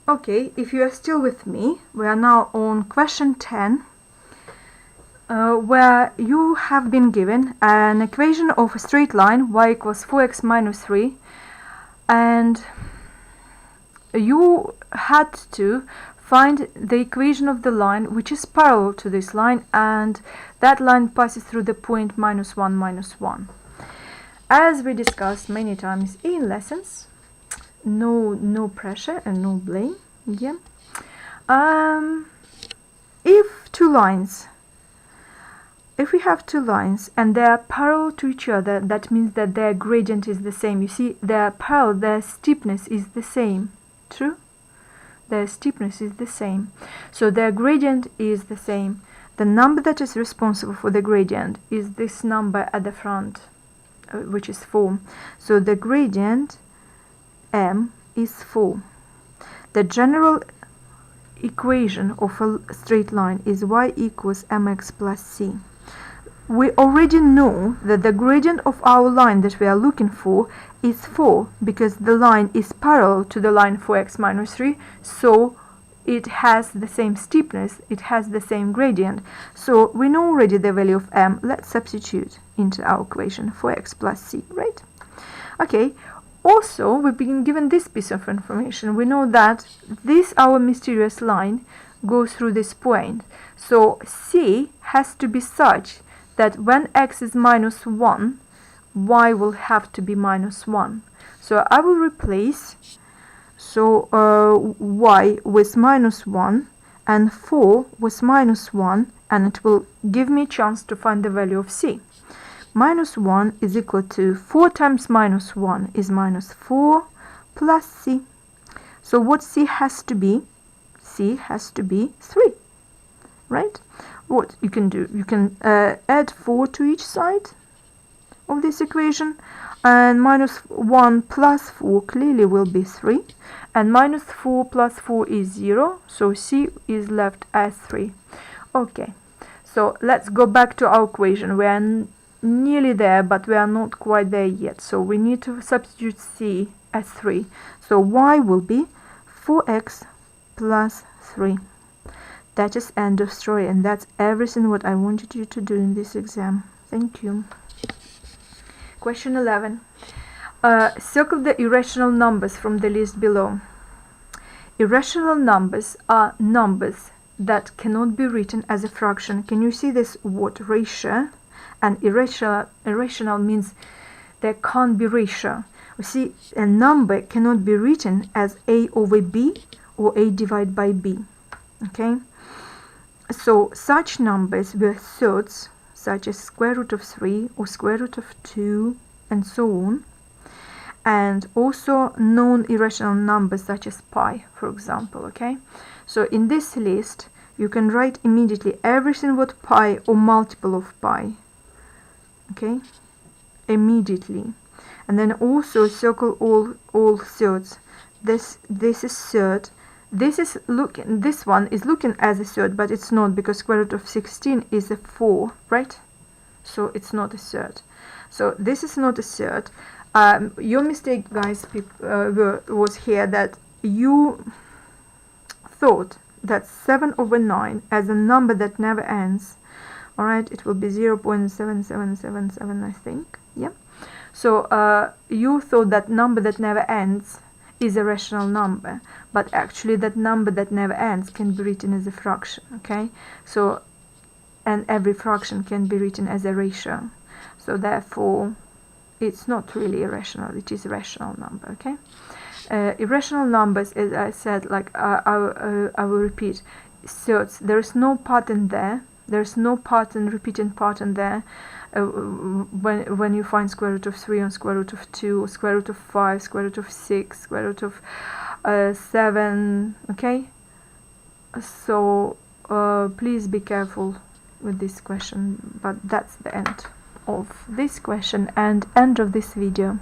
Okay, if you are still with me, we are now on question 10, where you have been given an equation of a straight line y equals 4x minus 3, and you had to find the equation of the line which is parallel to this line, and that line passes through the point minus 1, minus 1. As we discussed many times in lessons, no pressure and no blame. Yeah. If we have two lines and they are parallel to each other, that means that their gradient is the same. You see, they are parallel, their steepness is the same. True? Their steepness is the same. So their gradient is the same. The number that is responsible for the gradient is this number at the front, which is 4. So the gradient m is 4. The general equation of a straight line is y equals mx plus c. We already know that the gradient of our line that we are looking for is 4, because the line is parallel to the line 4x minus 3, so it has the same steepness, it has the same gradient. So we know already the value of m. Let's substitute into our equation 4x plus c, right? Okay. Also, we've been given this piece of information. We know that this, our mysterious line, goes through this point. So C has to be such that when x is minus 1, y will have to be minus 1. So I will replace y with minus 1 and 4 with minus 1, and it will give me a chance to find the value of C. Minus 1 is equal to 4 times minus 1 is minus 4 plus c. So what c has to be? C has to be 3, right? What you can do, you can add 4 to each side of this equation, and minus 1 plus 4 clearly will be 3, and minus 4 plus 4 is 0, so c is left as 3. Okay, so let's go back to our equation. We are nearly there, but we are not quite there yet, so we need to substitute c as 3. So y will be 4x plus 3. That is end of story, and that's everything what I wanted you to do in this exam. Thank you. Question 11. Circle the irrational numbers from the list below. Irrational numbers are numbers that cannot be written as a fraction. Can you see this word ratio? And irrational means there can't be ratio. You see, a number cannot be written as a over b or a divided by b. Okay? So such numbers were thirds, such as square root of 3 or square root of 2 and so on. And also non-irrational numbers such as pi, for example. Okay? So in this list, you can write immediately everything what pi or multiple of pi. Okay, immediately, and then also circle all thirds. This is third. This one is looking as a third, but it's not, because square root of 16 is a 4, right? So it's not a third. So this is not a third. Your mistake, guys, was here that you thought that 7 over 9 as a number that never ends. Alright, it will be 0.7777, I think. Yeah. So you thought that number that never ends is a rational number, but actually that number that never ends can be written as a fraction. Okay. So, and every fraction can be written as a ratio. So therefore, it's not really irrational. It is a rational number. Okay. Irrational numbers, as I said, like I will repeat, thirds. There is no pattern there. There's no pattern, repeating pattern there. When you find square root of 3 and square root of 2, or square root of 5, square root of 6, square root of 7, okay? So please be careful with this question, but that's the end of this question and end of this video.